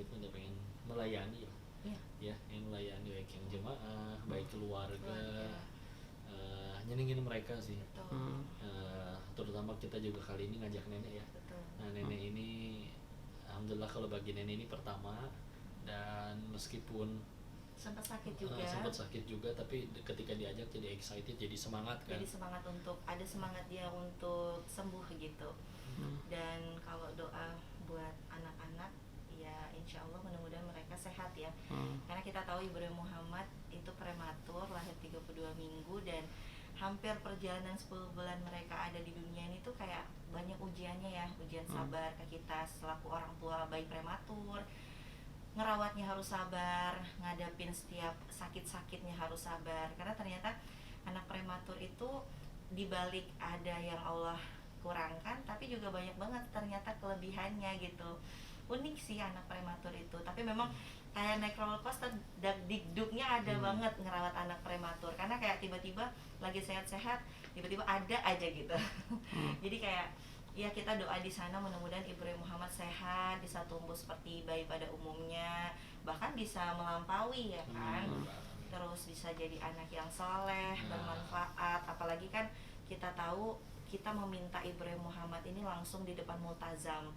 komitmen dan pengen melayani Iya. ya, yang melayani baik yang jemaah, baik keluarga, nyenengin mereka sih. Betul. Terutama kita juga kali ini ngajak nenek ya. Betul. Nah nenek ini alhamdulillah kalau bagi nenek ini pertama, dan meskipun Sempat sakit juga. sempat sakit juga, tapi ketika diajak jadi excited, jadi semangat kan. Jadi semangat ada semangat dia untuk sembuh gitu. Dan kalau doa buat anak-anak ya insya Allah mudah-mudahan mereka sehat ya. Karena kita tahu Ibrahim Muhammad itu prematur, lahir 32 minggu, dan hampir perjalanan 10 bulan mereka ada di dunia ini tuh kayak banyak ujiannya ya, ujian sabar ke kita selaku orang tua bayi prematur. Ngerawatnya harus sabar, ngadapin setiap sakit-sakitnya harus sabar. Karena ternyata anak prematur itu dibalik ada yang Allah kurangkan, tapi juga banyak banget ternyata kelebihannya gitu. Unik sih anak prematur itu, tapi memang kayak naik roller coaster, dikduknya ada banget ngerawat anak prematur. Karena kayak tiba-tiba lagi sehat-sehat, tiba-tiba ada aja gitu. Jadi kayak ya kita doa di sana mudah-mudahan Ibrahim Muhammad sehat, bisa tumbuh seperti bayi pada umumnya, bahkan bisa melampaui ya kan. Terus bisa jadi anak yang soleh, bermanfaat. Apalagi kan kita tahu kita meminta Ibrahim Muhammad ini langsung di depan multazam.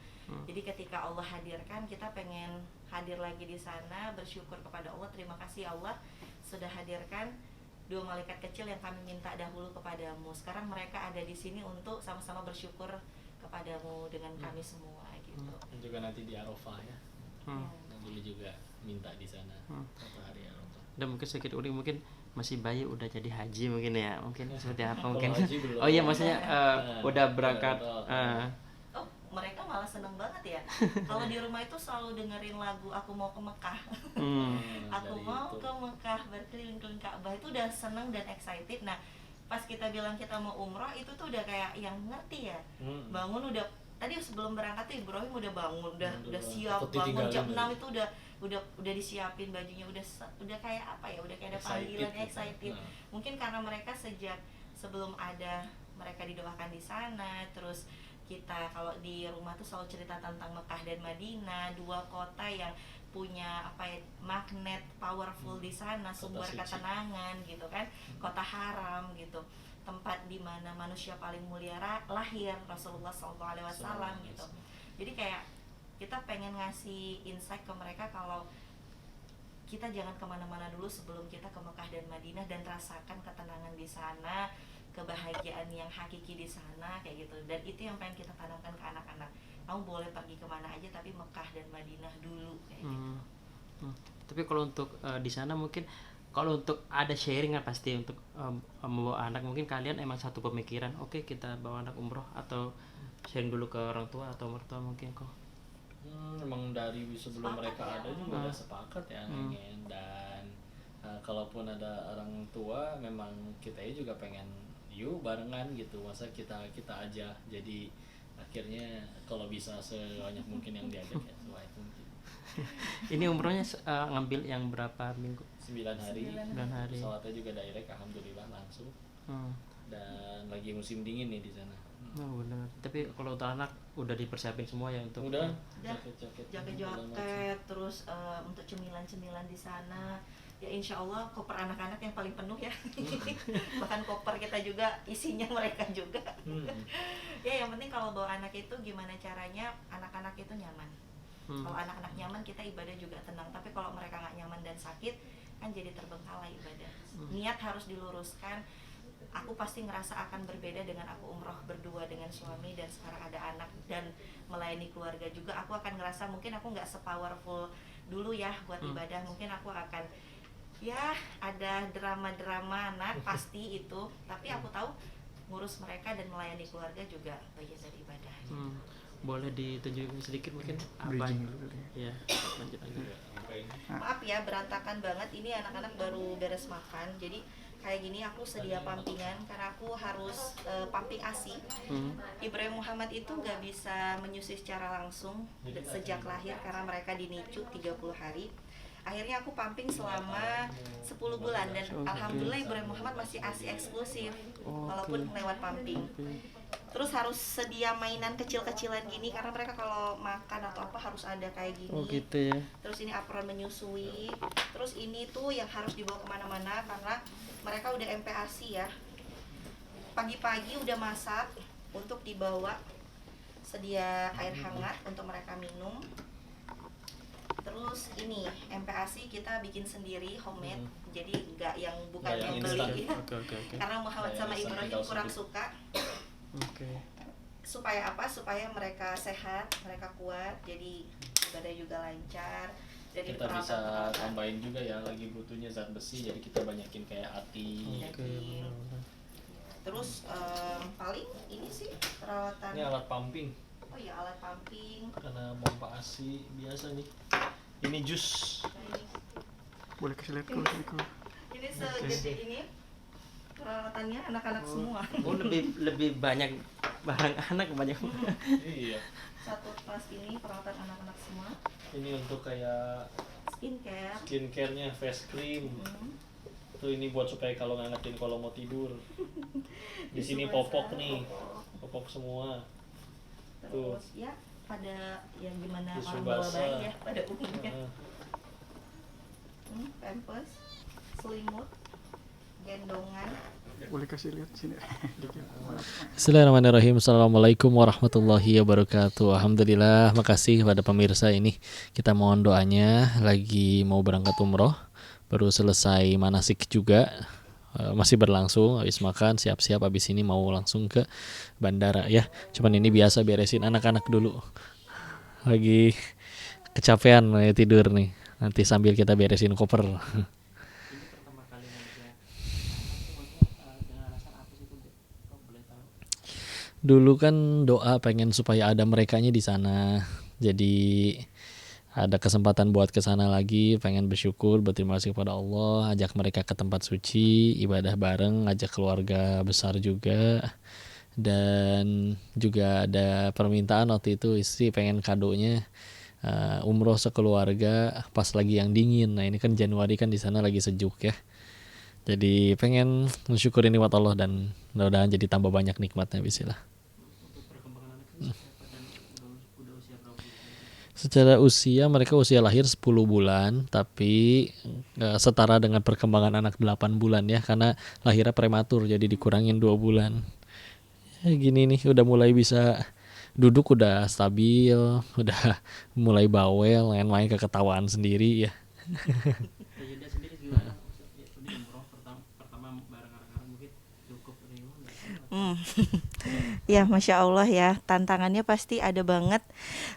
Jadi ketika Allah hadirkan, kita pengen hadir lagi di sana, bersyukur kepada Allah. Terima kasih Allah sudah hadirkan dua malaikat kecil yang kami minta dahulu kepadamu. Sekarang mereka ada di sini untuk sama-sama bersyukur kepadamu dengan kami semua gitu. Dan juga nanti di Arafah ya. Dulu juga minta di sana satu hari Arafah. Dan mungkin sedikit unik, mungkin masih bayi udah jadi haji mungkin ya, mungkin seperti apa mungkin. Haji belum. Oh iya, maksudnya udah berangkat. Oh, mereka malah seneng banget ya. Kalau di rumah itu selalu dengerin lagu Aku Mau ke Mekah. Aku mau ke Mekah, berkeliling-keliling Ka'bah, itu udah seneng dan excited. Nah, pas kita bilang kita mau umroh itu tuh udah kayak yang ngerti ya. Bangun udah tadi sebelum berangkat tuh Ibrahim udah bangun, udah siap bangun jam 6 itu udah disiapin bajunya, udah kayak apa ya, udah kayak ada panggilan excited. Mungkin karena mereka sejak sebelum ada mereka didoakan di sana, terus kita kalau di rumah tuh selalu cerita tentang Mekah dan Madinah, dua kota yang punya apa ya, magnet powerful di sana, sumber ketenangan gitu kan, kota haram gitu, tempat di mana manusia paling mulia lahir, Rasulullah SAW gitu. Jadi kayak kita pengen ngasih insight ke mereka kalau kita jangan kemana-mana dulu sebelum kita ke Mekah dan Madinah dan rasakan ketenangan di sana, kebahagiaan yang hakiki di sana kayak gitu. Dan itu yang pengen kita tanamkan ke anak-anak. Kamu boleh pergi kemana aja tapi Mekah dan Madinah dulu kayak gitu. Tapi kalau untuk di sana mungkin kalau untuk ada sharing kan pasti untuk membawa anak, mungkin kalian emang satu pemikiran, oke, kita bawa anak umroh, atau sharing dulu ke orang tua atau mertua mungkin kok. Emang dari sebelum Sepakat mereka ya. ada juga udah sepakat ya pengen. Dan kalaupun ada orang tua, memang kita juga pengen yuk barengan gitu, masa kita aja. Jadi akhirnya kalau bisa sebanyak mungkin yang diajak ya sebanyak mungkin. Ini umrohnya ngambil yang berapa minggu? 9 hari. 9 hari. Pesawatnya juga direct, alhamdulillah langsung. Dan lagi musim dingin nih di sana. Oh benar. Tapi kalau untuk anak udah dipersiapin semua ya untuk. Udah. Jaket, terus untuk cemilan-cemilan di sana. Ya insya Allah koper anak-anak yang paling penuh ya. Bahkan koper kita juga isinya mereka juga. Ya yang penting kalau bawa anak itu gimana caranya anak-anak itu nyaman. Kalau anak-anak nyaman kita ibadah juga tenang. Tapi kalau mereka nggak nyaman dan sakit kan jadi terbengkalai ibadah. Niat harus diluruskan. Aku pasti ngerasa akan berbeda dengan aku umroh berdua dengan suami dan sekarang ada anak dan melayani keluarga juga. Aku akan ngerasa mungkin aku nggak sepowerful dulu ya buat ibadah. Mungkin aku akan ya ada drama-drama anak pasti itu. Tapi aku tahu ngurus mereka dan melayani keluarga juga bagian dari ibadah. Boleh ditunjukin sedikit mungkin apa? Ya, lanjut aja. Maaf ya berantakan banget, ini anak-anak baru beres makan. Jadi kayak gini aku sedia pampingan karena aku harus pumping ASI. Ibrahim Muhammad itu nggak bisa menyusui secara langsung sejak lahir karena mereka dinicu 30 hari. Akhirnya aku pumping selama 10 bulan dan alhamdulillah Ibrahim Muhammad masih ASI eksklusif walaupun lewat pumping. Terus harus sedia mainan kecil-kecilan gini karena mereka kalau makan atau apa harus ada kayak gini. Oh gitu ya. Terus ini apron menyusui. Terus ini tuh yang harus dibawa kemana-mana karena mereka udah MPASI ya. Pagi-pagi udah masak untuk dibawa, sedia air hangat untuk mereka minum. Terus ini MPASI kita bikin sendiri homemade, jadi nggak yang bukan Nggak yang yang beli ya. Oke. Karena Muhammad Kayak sama instan Ibrahim tinggal kurang sedikit. suka. Oke. Supaya apa? Supaya mereka sehat, mereka kuat, jadi ibadah juga lancar. Jadi Kita bisa peralatan-peralatan. tambahin juga ya, lagi butuhnya zat besi, jadi kita banyakin kayak ati. Oke, Jadi, benar-benar. terus paling ini sih perawatan. Ini alat pumping Oh iya, alat pumping. karena pompa ASI biasa nih. Ini jus. Nah, ini Boleh kasih lihat kalau ini segede ini peralatannya anak-anak semua. Oh, lebih banyak barang anak banyak. Iya. Satu tas ini peralatan anak-anak semua. Ini untuk kayak Skincare. skincare-nya, face cream. Hmm. Tuh ini buat supaya kalau ngangetin kalau mau tidur. Di Tisu sini basah, popok nih. popok. Popok semua. Terus ya pada yang gimana Tisu orang bawa basah. bayi ya pada umumnya. Nah, Pampers, selimut, gendongan. Boleh kasih lihat sini. Bismillahirrahmanirrahim. Assalamualaikum warahmatullahi wabarakatuh. Alhamdulillah, makasih kepada pemirsa ini. Kita mohon doanya, lagi mau berangkat umroh, baru selesai manasik juga, masih berlangsung. Habis makan, siap-siap. Habis ini mau langsung ke bandara ya. Cuman ini biasa beresin anak-anak dulu. Lagi kecapean tidur nih. Nanti sambil kita beresin koper. Ini pertama kali ngajak anak tuh maksudnya dengan alasan apa sih tuh? Kok boleh tahu? Dulu kan doa pengen supaya ada merekanya di sana. Jadi ada kesempatan buat ke sana lagi, pengen bersyukur, berterima kasih kepada Allah, ajak mereka ke tempat suci, ibadah bareng, ajak keluarga besar juga. Dan juga ada permintaan waktu itu istri pengen kadonya umroh sekeluarga pas lagi yang dingin. Nah, ini kan Januari kan di sana lagi sejuk ya. Jadi pengen mensyukuri nikmat Allah dan mudah-mudahan jadi tambah banyak nikmatnya bismillah. Untuk perkembangan anak ini seperti apa dan udah usia berapa bulan? Secara usia mereka usia lahir 10 bulan tapi setara dengan perkembangan anak 8 bulan ya, karena lahirnya prematur jadi dikurangin 2 bulan. Ya gini nih udah mulai bisa duduk, udah stabil, udah mulai bawel, main-main keketawaan sendiri ya. Yuda sendiri gimana? Maksudnya ini umroh pertama bareng anak-anak mungkin cukup riuh nggak? Ya, Masya Allah ya, tantangannya pasti ada banget.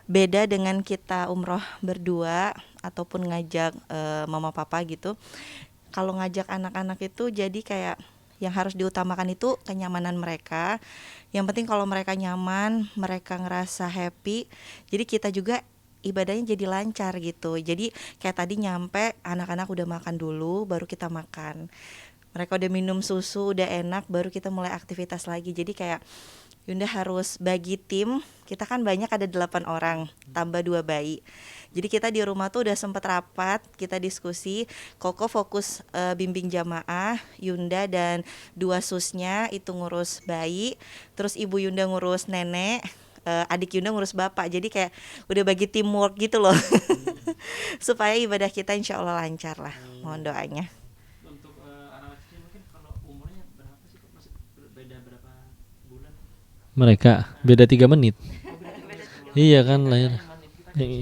Beda dengan kita umroh berdua ataupun ngajak mama papa gitu. Kalau ngajak anak-anak itu jadi kayak yang harus diutamakan itu kenyamanan mereka. Yang penting kalau mereka nyaman, mereka ngerasa happy, jadi kita juga ibadahnya jadi lancar gitu. Jadi kayak tadi nyampe anak-anak udah makan dulu, baru kita makan. Mereka udah minum susu, udah enak, baru kita mulai aktivitas lagi. Jadi kayak Yunda harus bagi tim. Kita kan banyak, ada 8 orang tambah 2 bayi. Jadi kita di rumah tuh udah sempet rapat, kita diskusi. Koko fokus bimbing jamaah, Yunda dan 2 susnya itu ngurus bayi. Terus ibu Yunda ngurus nenek, adik Yunda ngurus bapak. Jadi kayak udah bagi teamwork gitu loh. Supaya ibadah kita insya Allah lancar lah. Mohon doanya. Untuk anak-anak kecil mungkin kalau umurnya berapa sih kok masih beda berapa bulan? Mereka beda 3 menit. Oh, beda 3 bulan. Iya kan lahir. Kita kan Ini,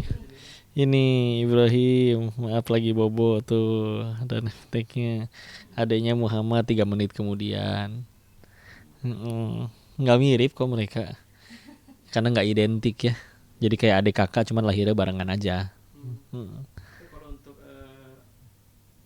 ini Ibrahim, maaf lagi bobo tuh, dan tag-nya adanya Muhammad 3 menit kemudian. Nggak mirip kok mereka, karena nggak identik ya. Jadi kayak adik kakak, cuman lahirnya barengan aja. Tapi kalau untuk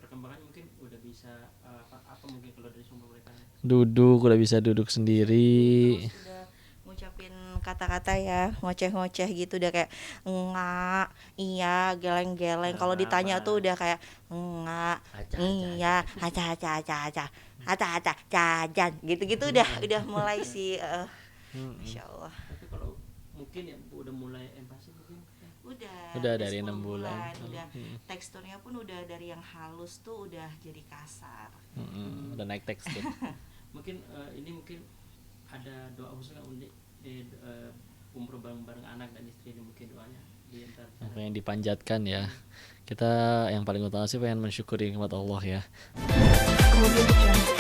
perkembangan mungkin udah bisa apa mungkin kalau dari sumber mereka? Duduk, udah bisa duduk sendiri. Terus udah ngucapin kata-kata ya, ngoceh-ngoceh gitu, udah kayak enggak, iya, geleng-geleng. Kalau ditanya tuh udah kayak enggak, iya, aca, jajan, gitu-gitu udah mulai sih. Masya Allah. Tapi kalau mungkin ya udah mulai empati mungkin Udah dari 10 6 bulan. udah teksturnya pun udah dari yang halus tuh udah jadi kasar. Udah naik tekstur. mungkin ini mungkin ada doa khusus nggak untuk umroh bareng-bareng anak dan istri ini, mungkin doanya di antara Apa yang dipanjatkan ya, kita yang paling utama sih pengen mensyukuri nikmat Allah ya. Kemudian